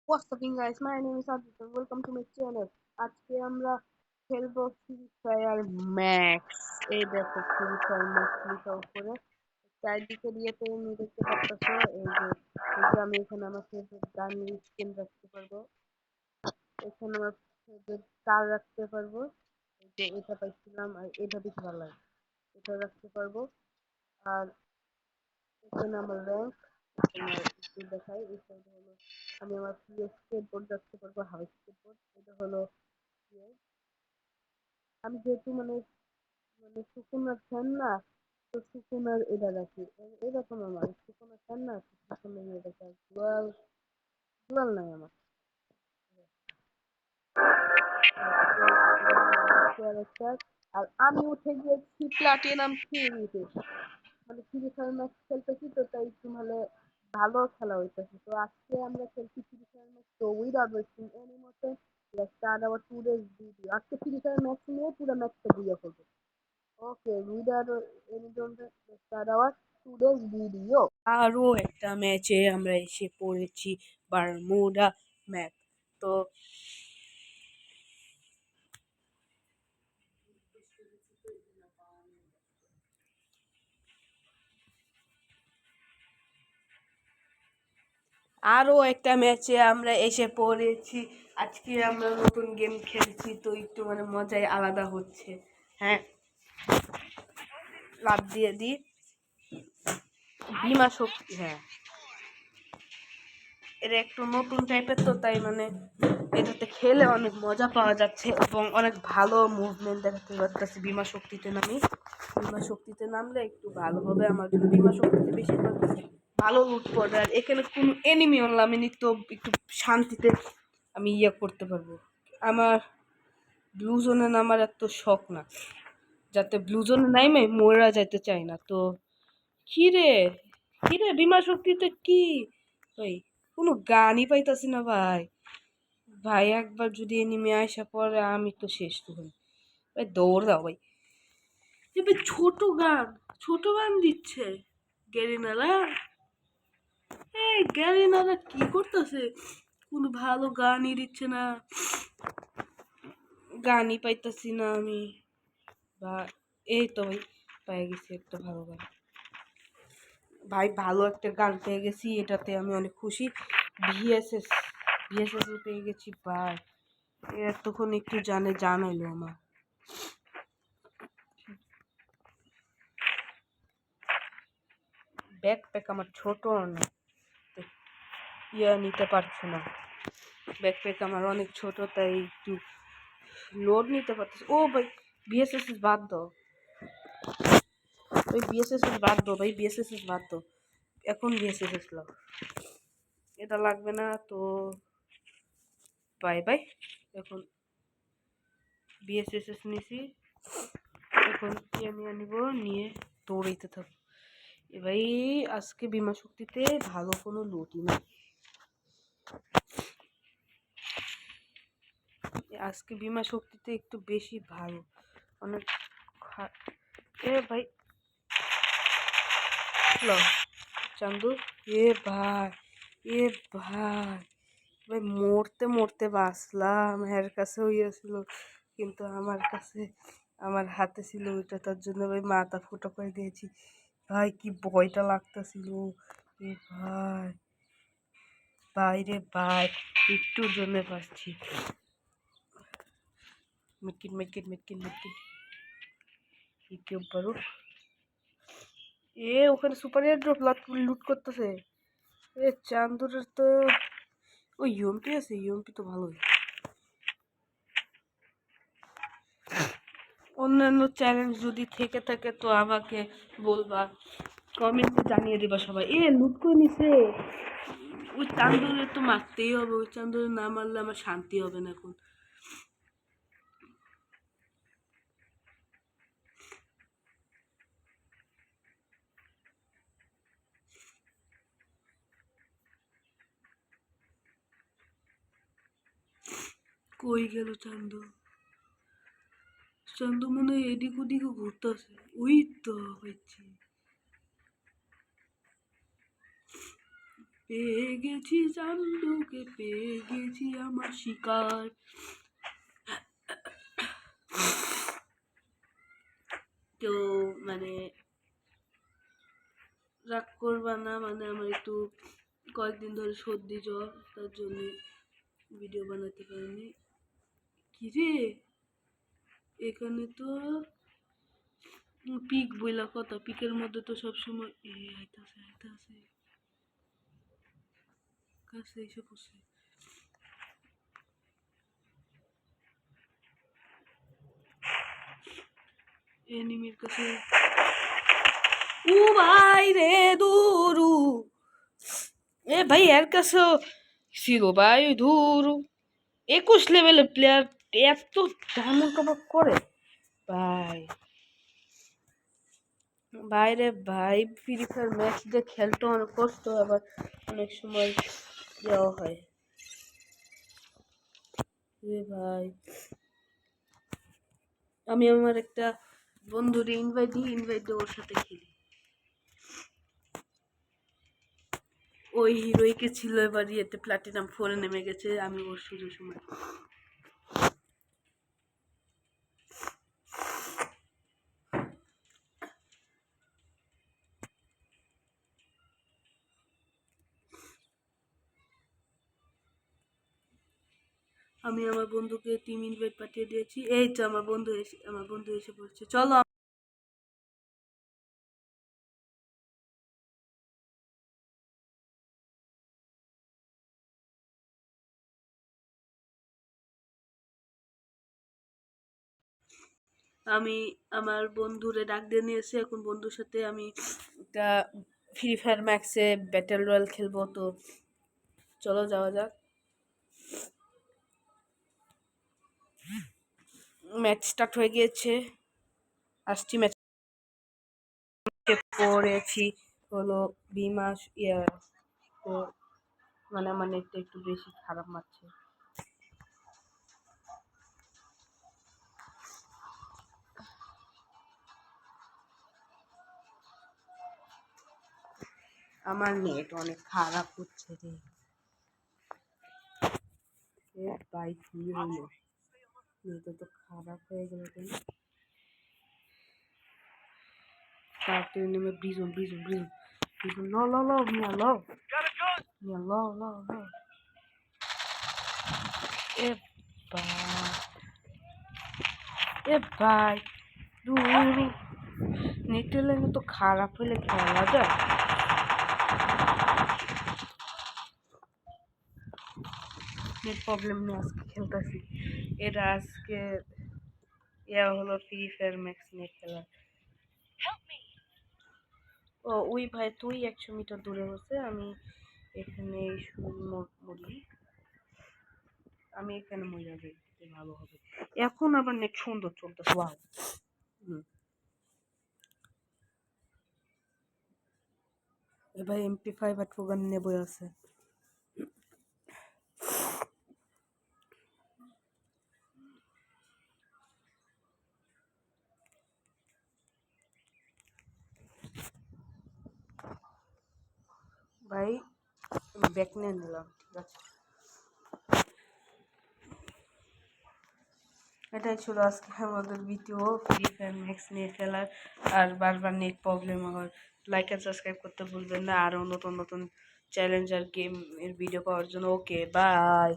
What's up, guys? My name is Adit and welcome to my channel. আজকে আমরা খেলবো free Fire max. এই দেখো ফ্রি ফায়ার ম্যাক্স লেখা উপরে চারদিকে দিয়ে তুমি দেখতে পাচ্ছ। এই যে আমি এখানে আমার ফেভারিট গানের স্কিন রাখতে পারবো, এখানে আমার ফেভারিট কার রাখতে পারবো। এই যে এটা পাইছিলাম আর এটা বেশি ভালো লাগে, এটা রাখতে পারবো। আর এখানে আমার র্যাঙ্ক তোমার একটু দেখাই। এই সাইডে হলো আমি আমার প্রিয় স্কেটবোর্ড রাখতে পারবো, হাউস স্কেটবোর্ড। এটা হলো ইয়ে, আমি যেহেতু মানে মানে সুকুনার ফ্যান না, তো সুকুনার এটা রাখি। এরকম আমার সুকুনার ফ্যান না, সুকুনার এটা রাখি। ডুয়াল ডুয়াল নাই আমার ক্যারেক্টার। আর আমি উঠে গিয়েছি প্লাটিনাম থ্রিতে, মানে ফ্রি ফায়ার ম্যাক্স খেলতেছি, তো তাই একটু মানে ভালো খেলা হইতেছে। তো আজকে আমরা খেলছি ফ্রি ফায়ার ম্যাক্স, তো উইদাউট ওয়েস্টিং এনি মতে let's start our today's video. আজকে ফ্রি ফায়ার ম্যাক্স নিয়ে পুরো ম্যাচটা দিয়ে করবো। Okay, without any don't let's start our today's video. আরো একটা ম্যাচে আমরা এসে পড়েছি, বারমুডা ম্যাচ। তো আরো একটা ম্যাচে আমরা এসে পড়েছি। আজকে আমরা নতুন গেম খেলছি, তো একটু মানে মজাই আলাদা হচ্ছে। হ্যাঁ, লাভ দিয়ে দিই বিমা শক্তি। হ্যাঁ, এটা একটু নতুন টাইপের, তো তাই মানে এটাতে খেলে অনেক মজা পাওয়া যাচ্ছে এবং অনেক ভালো মুভমেন্ট দেখাতে পারতেছি। বিমা শক্তিতে বিমা শক্তিতে নামলে একটু ভালো হবে আমার জন্য। বিমা শক্তিতে বেশি ভালো লুট পড়ে, আর এখানে কোনো এনিমি আমি তো একটু শান্তিতে আমি করতে পারবো। আমার ব্লু জোনে নামার এত শখ না, যাতে ব্লু জোনে নাইমে মরা যাইতে চাই না। তো কিরে কিরে বিমা শক্তিতে কি ভাই, কোনো গানই পাইতাছি না ভাই। ভাই একবার যদি এনিমে আসা পরে আমি তো শেষ। তো ভাই ভাই দৌড় দাও ভাই। এবার ছোট গান দিচ্ছে গ্যারিনারা। এই গ্যারিনারা কি করতেছে? কোনো ভালো গানই দিচ্ছে না, গানই পাইতাছি না আমি। বা এই তো ভাই পেয়ে গেছি একটা ভালো গান। ভাই ভালো একটা গান পেয়ে গেছি, এটাতে আমি অনেক খুশি। ভিএসএস ভিএসএস পেয়ে গেছি ভাই। এতক্ষণ একটু জানাইলো আমার। ব্যাকপ্যাক আমার ছোট না, নিতে পারছে না। ব্যাকপ্যাক আমার অনেক ছোট, তাই একটু লোড নিতে পারতেছে। ও ভাই বিএসএস বাদ দাও, ওই বিএসএস বাদ দাও ভাই, বিএসএস বাদ দাও। এখন বিএসএস লাও, এটা লাগবে না তো। Bye bye. এখন বিএসএস নিছি, এখন নিয়ে নিব, নিয়ে দৌড়াইতে থাকবো। ভাই আজকে বিমা শক্তিতে ভালো কোনো লুটই না, আজকে বিমা শক্তিতে একটু বেশি ভালো অনেক। এ ভাই চান্দু, এ ভাই এ ভাই ভাই মরতে মরতে বাঁচলাম। এর কাছে হইয়াছিল, কিন্তু আমার কাছে আমার হাতে ছিল ওইটা, তার জন্য ভাই মাথা ফুটো করে দিয়েছি। ভাই কি ভয়টা লাগতেছিল। এ ভাই বাইরে ভাই একটুর জন্য পাচ্ছি। মিটকিট মিটকিট মিটকিট মিটকিট কেউ পারো। ওখানে সুপার এয়ার ড্রপ লুট করতেছে। চান্দুরের তো ওই ইউএমপি আছে, ইউএমপি তো ভালোই। অন্যান্য চ্যালেঞ্জ যদি থেকে থাকে তো আমাকে বলবা, কমেন্টে জানিয়ে দিবা সবাই। লুট করে নিছে। ওই চান্দুরে তো মারতেই হবে, ওই চান্দুরে না মারলে আমার শান্তি হবে না এখন। কই গেল চান্দু? চান্দু মনে হয় এদিক ওদিকে ঘুরতেছে। ওই তো হয়েছে, পেয়ে গেছি চান্দুকে, পেয়ে পেয়েছি আমার শিকার। তো মানে রাগ করবা না, মানে আমার একটু কয়েকদিন ধরে সর্দি জ্বর, তার জন্য ভিডিও বানাতে পারিনি। কি রে, এখানে তো পিক বইলা কথা, পিকের মধ্যে তো সবসময় আইতাছে আইতাছে কাছে এসে পড়ছে। এনিমির কাছে ও ভাই রে দূরু, এ ভাই এর কাছেও ছিল ভাই দূরু। 21 লেভেলের প্লেয়ার এত ডায়মন্ড টপ আপ করে ভাই। বাইরে ভাই ফ্রি ফায়ার ম্যাচ দিয়ে খেলতে অনেক কষ্ট, আবার অনেক সময় দেওয়া হয় রে ভাই। আমি আমার একটা বন্ধুরে ইনভাইট দিয়ে ওর সাথে খেলি। ওই হিরোইকে ছিল, এবার ইয়েতে প্লাটিনাম 4-এ নেমে গেছে, আমি ওর সুযোগ সময়। আমি আমার বন্ধুকে টিম ইনভাইট পাঠিয়ে দিয়েছি, এই তো আমার বন্ধু এসে বলছে চলো। আমি আমার বন্ধুরে ডাক দিয়ে নিয়েছি, এখন বন্ধুর সাথে আমি একটা ফ্রি ফায়ার ম্যাক্সে ব্যাটেল রয়্যাল খেলবো। তো চলো যাওয়া যাক। ম্যাচ স্টার্ট হয়ে গিয়েছে, আসছি। ম্যাচ পড়েছি হলো বিমাস ইয়ার, তো মানে আমার নেটটা একটু বেশি খারাপ মারছে। আমার নেট অনেক খারাপ হচ্ছে রে ভাই, কি হলো, নেট তো খারাপ হয়ে গেল কেন? তারপরে নেমে ব্রিজন ব্রিজন ব্রিজন ব্রিজন ল ল ল মিয়া ল মিয়া ল ল ল। এ ভাই, এ ভাই দূর, নেটের লাইনে তো খারাপ হলে খেলা যায়। নেট প্রবলেম নিয়ে আজকে খেলতেছি। এটা আজকে ইয়া হলো ফ্রি ফায়ার ম্যাক্স নিয়ে খেলা। ও ওই ভাই তুই 100 মিটার দূরে বসে, আমি এখানে মরি, আমি এখানে মরে যাবে, ভালো হবে। এখন আবার নেট সুন্দর চলতেছে, ওয়াও। ভাই MP5 আর টোগান নিয়ে বই আছে। ভাই ব্যাক নিয়ে নিলাম, ঠিক আছে। এটাই ছিল আজকে আমাদের ভিডিও ফ্রি ফায়ার ম্যাক্স নিয়ে খেলার। আর বারবার নেট প্রবলেম হওয়ার, লাইক আর সাবস্ক্রাইব করতে ভুলবেন না আরও নতুন নতুন চ্যালেঞ্জ আর গেম এর ভিডিও পাওয়ার জন্য। Okay bye.